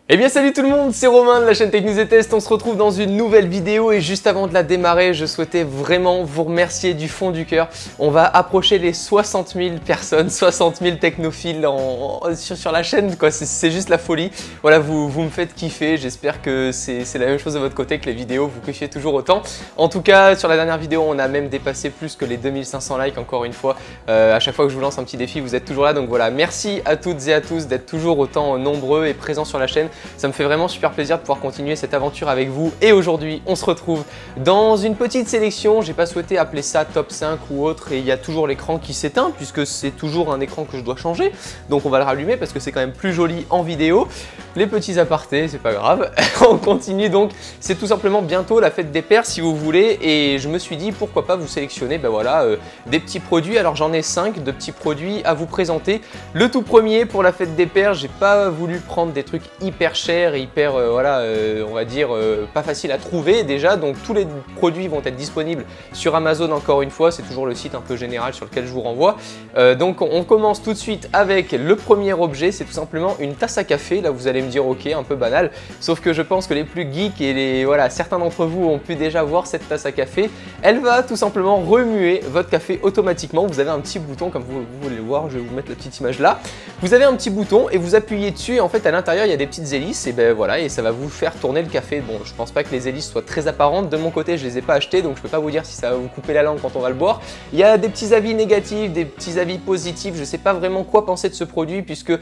Eh bien salut tout le monde, c'est Romain de la chaîne Tech News et Test. On se retrouve dans une nouvelle vidéo et juste avant de la démarrer, je souhaitais vraiment vous remercier du fond du cœur. On va approcher les 60 000 personnes, 60 000 technophiles sur la chaîne, quoi. C'est juste la folie. Voilà, vous me faites kiffer. J'espère que c'est la même chose de votre côté, que les vidéos, vous kiffez toujours autant. En tout cas, sur la dernière vidéo, on a même dépassé plus que les 2500 likes encore une fois. À chaque fois que je vous lance un petit défi, vous êtes toujours là. Donc voilà, merci à toutes et à tous d'être toujours autant nombreux et présents sur la chaîne. Ça me fait vraiment super plaisir de pouvoir continuer cette aventure avec vous et aujourd'hui on se retrouve dans une petite sélection. J'ai pas souhaité appeler ça top 5 ou autre et il y a toujours l'écran qui s'éteint puisque c'est toujours un écran que je dois changer, donc on va le rallumer parce que c'est quand même plus joli en vidéo. Les petits apartés, c'est pas grave. On continue donc, c'est tout simplement bientôt la fête des pères si vous voulez et je me suis dit pourquoi pas vous sélectionner des petits produits. Alors j'en ai 5 de petits produits à vous présenter. Le tout premier pour la fête des pères, j'ai pas voulu prendre des trucs hyper chers et hyper on va dire pas facile à trouver déjà, donc tous les produits vont être disponibles sur Amazon encore une fois, c'est toujours le site un peu général sur lequel je vous renvoie. Donc on commence tout de suite avec le premier objet, c'est tout simplement une tasse à café. Là vous allez me dire ok, un peu banal, sauf que je pense que les plus geeks et certains d'entre vous ont pu déjà voir cette tasse à café. Elle va tout simplement remuer votre café automatiquement. Vous avez un petit bouton comme vous voulez le voir, je vais vous mettre la petite image là. Vous avez un petit bouton et vous appuyez dessus et en fait à l'intérieur il y a des petites hélices et ça va vous faire tourner le café. Bon, je pense pas que les hélices soient très apparentes. De mon côté, je les ai pas achetées, donc je peux pas vous dire si ça va vous couper la langue quand on va le boire. Il y a des petits avis négatifs, des petits avis positifs. Je sais pas vraiment quoi penser de ce produit puisque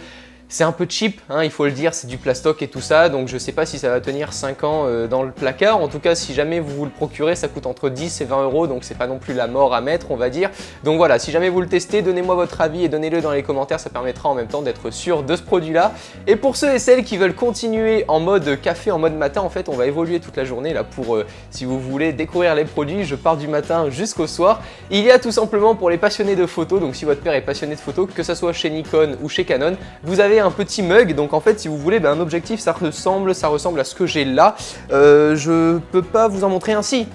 c'est un peu cheap, hein, il faut le dire, c'est du plastoc et tout ça, donc je sais pas si ça va tenir 5 ans dans le placard. En tout cas, si jamais vous le procurez, ça coûte entre 10 et 20 €, donc c'est pas non plus la mort à mettre, on va dire. Donc voilà, si jamais vous le testez, donnez-moi votre avis et donnez-le dans les commentaires, ça permettra en même temps d'être sûr de ce produit-là. Et pour ceux et celles qui veulent continuer en mode café, en mode matin, en fait, on va évoluer toute la journée là pour, si vous voulez découvrir les produits, je pars du matin jusqu'au soir. Il y a tout simplement pour les passionnés de photos, donc si votre père est passionné de photos, que ça soit chez Nikon ou chez Canon, vous avez un petit mug. Donc en fait si vous voulez un objectif, ça ressemble à ce que j'ai là. Je peux pas vous en montrer un. Si.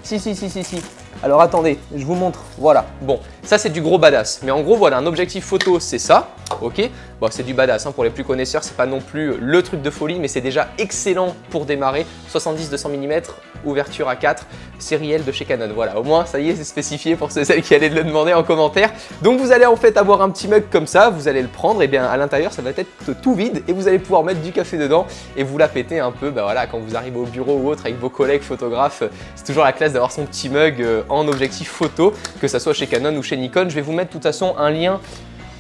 Alors attendez, je vous montre, voilà. Bon, ça c'est du gros badass, mais en gros voilà, un objectif photo c'est ça, ok. Bon, c'est du badass, hein. Pour les plus connaisseurs, c'est pas non plus le truc de folie, mais c'est déjà excellent pour démarrer. 70-200 mm, ouverture à 4, sérielle de chez Canon. Voilà, au moins ça y est, c'est spécifié pour celles qui allaient le demander en commentaire. Donc vous allez en fait avoir un petit mug comme ça, vous allez le prendre, et bien à l'intérieur ça va être tout vide et vous allez pouvoir mettre du café dedans et vous la péter un peu, quand vous arrivez au bureau ou autre avec vos collègues photographes. C'est toujours la classe d'avoir son petit mug en objectif photo, que ça soit chez Canon ou chez Nikon. Je vais vous mettre de toute façon un lien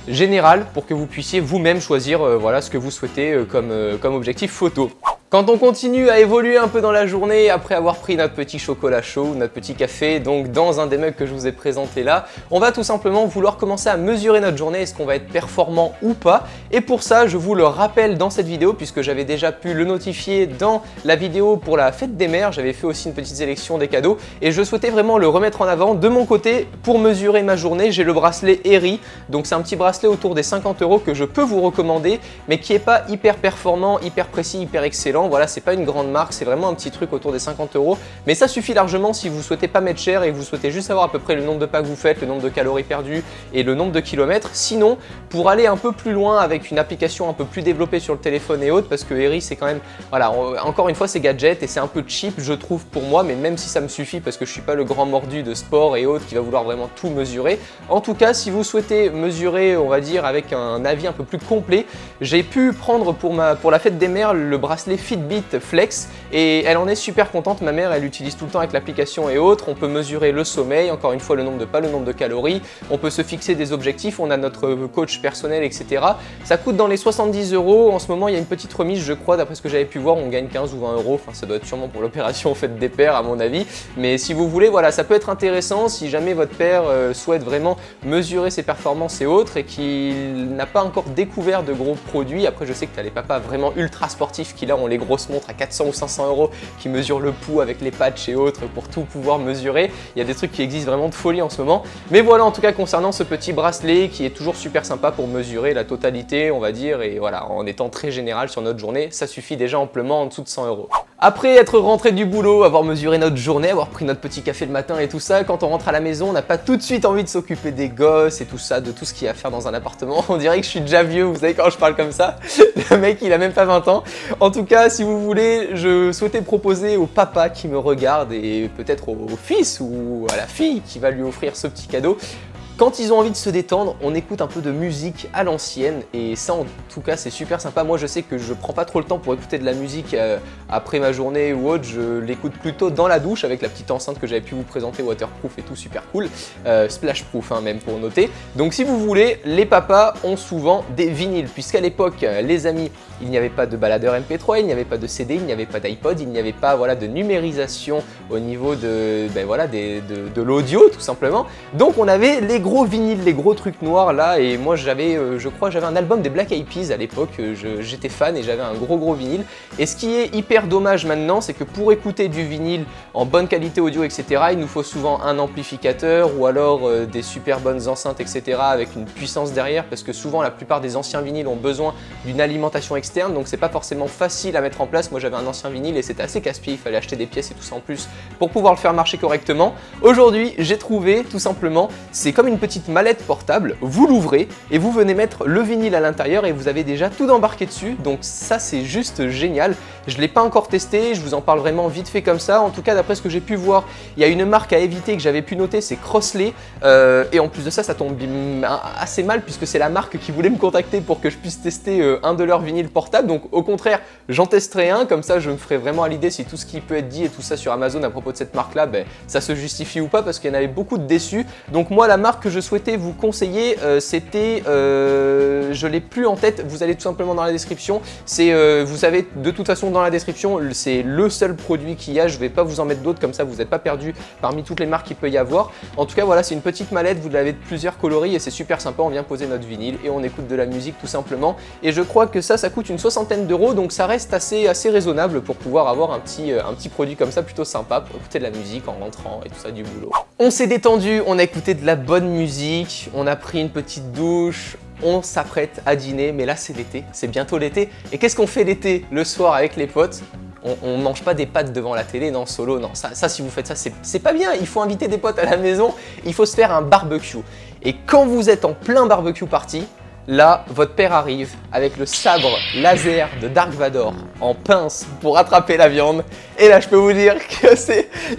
général pour que vous puissiez vous-même choisir ce que vous souhaitez comme objectif photo. Quand on continue à évoluer un peu dans la journée, après avoir pris notre petit chocolat chaud, notre petit café, donc dans un des mugs que je vous ai présenté là, on va tout simplement vouloir commencer à mesurer notre journée, est-ce qu'on va être performant ou pas. Et pour ça, je vous le rappelle dans cette vidéo, puisque j'avais déjà pu le notifier dans la vidéo pour la fête des mères, j'avais fait aussi une petite sélection des cadeaux, et je souhaitais vraiment le remettre en avant. De mon côté, pour mesurer ma journée, j'ai le bracelet Eri, donc c'est un petit bracelet autour des 50 € que je peux vous recommander, mais qui n'est pas hyper performant, hyper précis, hyper excellent. Voilà, c'est pas une grande marque, c'est vraiment un petit truc autour des 50 €, mais ça suffit largement si vous souhaitez pas mettre cher et que vous souhaitez juste savoir à peu près le nombre de pas que vous faites, le nombre de calories perdues et le nombre de kilomètres. Sinon, pour aller un peu plus loin avec une application un peu plus développée sur le téléphone et autres, parce que Eri c'est quand même, voilà, encore une fois c'est gadget et c'est un peu cheap je trouve pour moi, mais même si ça me suffit parce que je suis pas le grand mordu de sport et autres qui va vouloir vraiment tout mesurer. En tout cas, si vous souhaitez mesurer, on va dire avec un avis un peu plus complet, j'ai pu prendre pour la fête des mères le bracelet Fitbit Flex et elle en est super contente. Ma mère elle l'utilise tout le temps avec l'application et autres. On peut mesurer le sommeil, encore une fois le nombre de pas, le nombre de calories, on peut se fixer des objectifs, on a notre coach personnel, etc. Ça coûte dans les 70 €. En ce moment il y a une petite remise je crois, d'après ce que j'avais pu voir, on gagne 15 ou 20 €, enfin ça doit être sûrement pour l'opération fête des pères à mon avis, mais si vous voulez, voilà, ça peut être intéressant si jamais votre père souhaite vraiment mesurer ses performances et autres et qu'il n'a pas encore découvert de gros produits. Après je sais que tu as les papas vraiment ultra sportifs qui là ont les grosses montres à 400 ou 500 € qui mesurent le pouls avec les patchs et autres pour tout pouvoir mesurer. Il y a des trucs qui existent vraiment de folie en ce moment. Mais voilà, en tout cas concernant ce petit bracelet qui est toujours super sympa pour mesurer la totalité, on va dire, et voilà, en étant très général sur notre journée, ça suffit déjà amplement en dessous de 100 €. Après être rentré du boulot, avoir mesuré notre journée, avoir pris notre petit café le matin et tout ça, quand on rentre à la maison, on n'a pas tout de suite envie de s'occuper des gosses et tout ça, de tout ce qu'il y a à faire dans un appartement. On dirait que je suis déjà vieux, vous savez quand je parle comme ça, le mec il a même pas 20 ans. En tout cas, si vous voulez, je souhaitais proposer au papa qui me regarde et peut-être au fils ou à la fille qui va lui offrir ce petit cadeau. Quand ils ont envie de se détendre, on écoute un peu de musique à l'ancienne et ça en tout cas c'est super sympa. Moi je sais que je prends pas trop le temps pour écouter de la musique après ma journée ou autre, je l'écoute plutôt dans la douche avec la petite enceinte que j'avais pu vous présenter, waterproof et tout, super cool, splashproof hein, même pour noter. Donc si vous voulez, les papas ont souvent des vinyles puisqu'à l'époque les amis, il n'y avait pas de baladeur MP3, il n'y avait pas de CD, il n'y avait pas d'iPod, il n'y avait pas voilà, de numérisation au niveau de, voilà, de l'audio tout simplement. Donc on avait les gros vinyles, les gros trucs noirs là et moi j'avais, je crois j'avais un album des Black Eyed Peas à l'époque, j'étais fan et j'avais un gros vinyle. Et ce qui est hyper dommage maintenant, c'est que pour écouter du vinyle en bonne qualité audio etc, il nous faut souvent un amplificateur ou alors des super bonnes enceintes etc avec une puissance derrière parce que souvent la plupart des anciens vinyles ont besoin d'une alimentation externe donc c'est pas forcément facile à mettre en place. Moi j'avais un ancien vinyle et c'était assez casse-pied, il fallait acheter des pièces et tout ça en plus pour pouvoir le faire marcher correctement. Aujourd'hui j'ai trouvé tout simplement, c'est comme une petite mallette portable, vous l'ouvrez et vous venez mettre le vinyle à l'intérieur et vous avez déjà tout embarqué dessus, donc ça c'est juste génial. Je ne l'ai pas encore testé, je vous en parle vraiment vite fait comme ça. En tout cas d'après ce que j'ai pu voir, il y a une marque à éviter que j'avais pu noter, c'est Crossley et en plus de ça, ça tombe assez mal puisque c'est la marque qui voulait me contacter pour que je puisse tester un de leurs vinyles portables. Donc au contraire, j'en testerai un, comme ça je me ferai vraiment à l'idée si tout ce qui peut être dit et tout ça sur Amazon à propos de cette marque là, ben, ça se justifie ou pas parce qu'il y en avait beaucoup de déçus. Donc moi la marque que je souhaitais vous conseiller, c'était, je l'ai plus en tête, vous allez tout simplement dans la description, c'est, vous avez de toute façon dans la description, c'est le seul produit qu'il y a, je vais pas vous en mettre d'autres comme ça vous n'êtes pas perdu parmi toutes les marques qu'il peut y avoir. En tout cas voilà, c'est une petite mallette, vous l'avez de plusieurs coloris et c'est super sympa, on vient poser notre vinyle et on écoute de la musique tout simplement. Et je crois que ça coûte une 60aine d'euros, donc ça reste assez raisonnable pour pouvoir avoir un petit produit comme ça plutôt sympa pour écouter de la musique en rentrant et tout ça du boulot. On s'est détendu, on a écouté de la bonne musique, on a pris une petite douche, on s'apprête à dîner, mais là c'est l'été, c'est bientôt l'été. Et qu'est-ce qu'on fait l'été le soir avec les potes? On mange pas des pâtes devant la télé, non, solo, non. Ça si vous faites ça, c'est pas bien. Il faut inviter des potes à la maison, il faut se faire un barbecue. Et quand vous êtes en plein barbecue party, là, votre père arrive avec le sabre laser de Dark Vador en pince pour attraper la viande. Et là, je peux vous dire que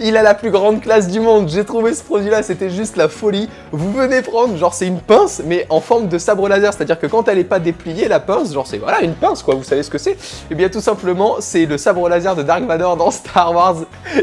il a la plus grande classe du monde. J'ai trouvé ce produit-là, c'était juste la folie. Vous venez prendre, genre c'est une pince, mais en forme de sabre laser. C'est-à-dire que quand elle n'est pas dépliée, la pince, genre c'est voilà une pince quoi, vous savez ce que c'est? Et bien tout simplement, c'est le sabre laser de Dark Vador dans Star Wars.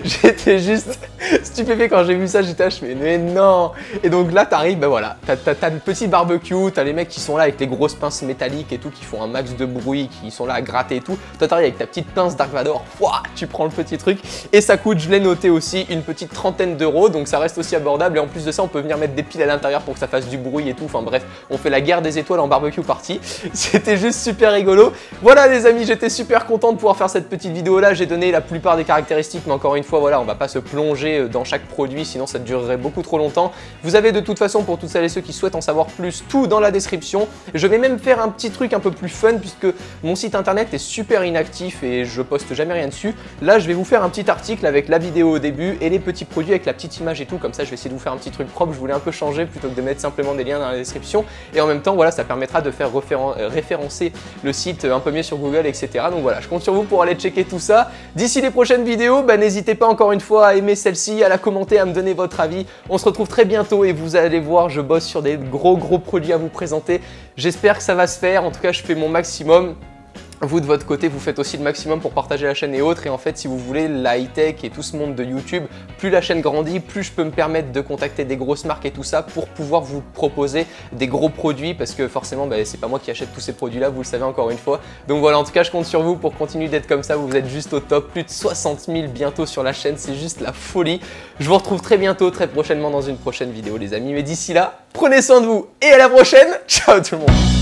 J'étais juste stupéfait quand j'ai vu ça, j'étais achevé, mais non. Et donc là, t'arrives, ben voilà, t'as le petit barbecue, t'as les mecs qui sont là avec les grosses pinces métalliques et tout, qui font un max de bruit, qui sont là à gratter et tout. Toi, t'arrives avec ta petite pince Dark Vador, ouah, tu prends le petit truc. Et ça coûte, je l'ai noté aussi, une petite 30aine d'euros, donc ça reste aussi abordable. Et en plus de ça, on peut venir mettre des piles à l'intérieur pour que ça fasse du bruit et tout. Enfin bref, on fait la guerre des étoiles en barbecue party. C'était juste super rigolo. Voilà les amis, j'étais super content de pouvoir faire cette petite vidéo là. J'ai donné la plupart des caractéristiques, mais encore une fois, voilà, on va pas se plonger dans chaque produit, sinon ça durerait beaucoup trop longtemps. Vous avez de toute façon, pour toutes celles et ceux qui souhaitent en savoir plus, tout dans la description. Je vais même faire un petit truc un peu plus fun puisque mon site internet est super inactif et je poste jamais rien dessus. Là, je vais vous faire un petit article avec la vidéo au début et les petits produits avec la petite image et tout. Comme ça, je vais essayer de vous faire un petit truc propre. Je voulais un peu changer plutôt que de mettre simplement des liens dans la description. Et en même temps, voilà, ça permettra de faire référencer le site un peu mieux sur Google, etc. Donc voilà, je compte sur vous pour aller checker tout ça. D'ici les prochaines vidéos, bah, n'hésitez pas encore une fois à aimer celle-ci, à la commenter, à me donner votre avis. On se retrouve très bientôt et vous allez voir, je bosse sur des gros produits à vous présenter. J'espère que ça va se faire. En tout cas, je fais mon maximum. Vous de votre côté, vous faites aussi le maximum pour partager la chaîne et autres. Et en fait, si vous voulez, la high-tech et tout ce monde de YouTube, plus la chaîne grandit, plus je peux me permettre de contacter des grosses marques et tout ça pour pouvoir vous proposer des gros produits. Parce que forcément, bah, c'est pas moi qui achète tous ces produits-là, vous le savez encore une fois. Donc voilà, en tout cas, je compte sur vous pour continuer d'être comme ça. Vous êtes juste au top. Plus de 60 000 bientôt sur la chaîne, c'est juste la folie. Je vous retrouve très bientôt, très prochainement dans une prochaine vidéo, les amis. Mais d'ici là, prenez soin de vous et à la prochaine. Ciao tout le monde.